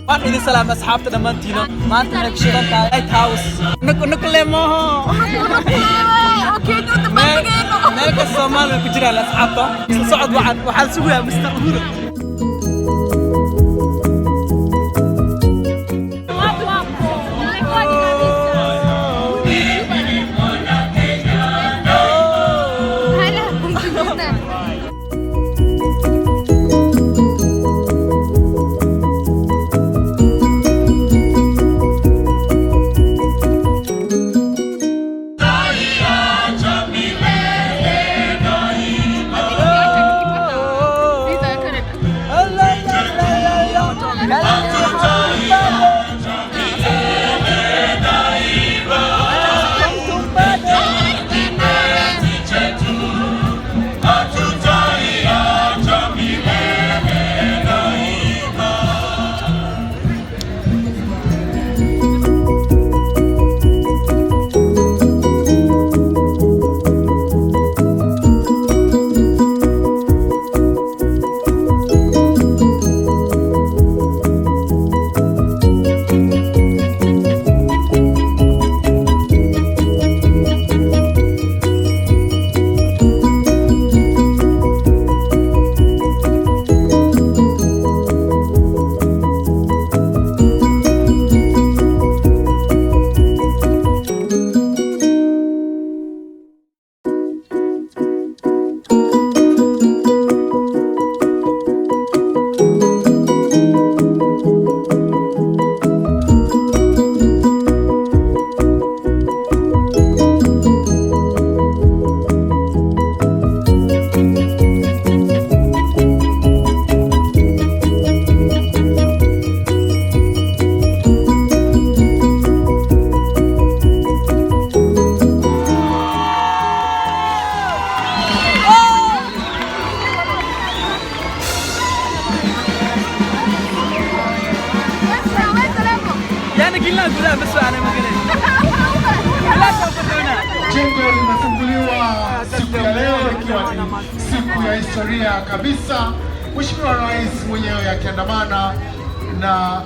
وأنا إذا سلام أصحابنا دمانتينا ما أنت نكشفت لايت هاوس نقول ما أوكي دوت بانجينو مالك الصومال كجرا لأصحابه صعد وحال سويها مستقبل Jengo limefunguliwa siku ya leo ikiwa ni siku ya historia kabisa. Mheshimiwa Rais mwenyewe akiandamana na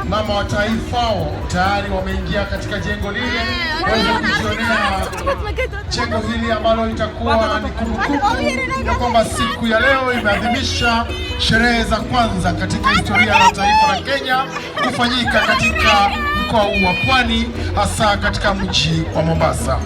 mama wa taifa tayari wameingia katika jengo lile waweze kujionea jengo hili ambalo litakuwa ni kumbukumbu ya kwamba siku ya leo imeadhimisha sherehe za kwanza katika historia ya taifa la Kenya kufanyika katika mkoa huu wa Pwani, hasa katika mji wa Mombasa.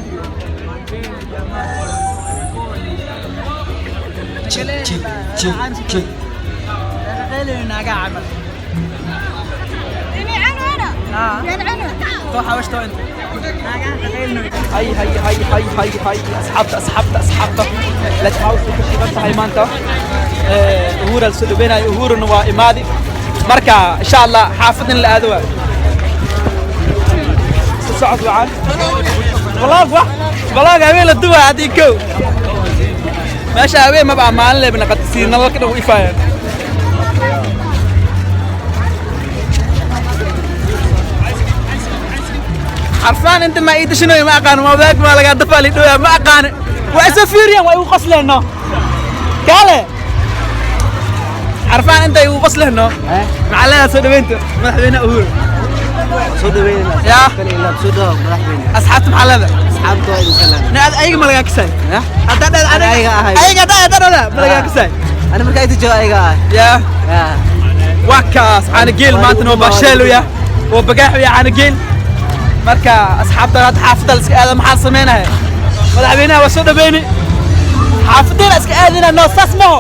هاي أصحابته لا تحاولوا كل هاي مانتا أهور السلوبين أهور نوا إمادي مركا إن شاء الله حافظنا الأدوار صعد وعال والله قاوي الدواء عاديكو ماشي قاوي ما بقى معلم بنا قد سيرنا الله كده وقفايا عرفان انت ما ايد شنو ما اقان ما ذاك ما لقى دفع لي دويا ما اقان واسفيريا ويقص لنا قال عرفان انت يوقص له معلها سودوينت مدحوينه اهور سودوينه يا كليلا سودو مدحوينه اصحابته معلها اصحابته اي سلام ناد ايغ ما لقى كساي ها انا ايغ دا ما لقى كساي انا markaa inta jooga ayaga يا وكاس انا جيل ما انت نو باشيلو يا وبقاح يا انا جيل marka asxaabta xaafadda iska aad maxaa sameeyay madaxweynaha waa soo dhaweynay xaafadda iska aadina no sasmo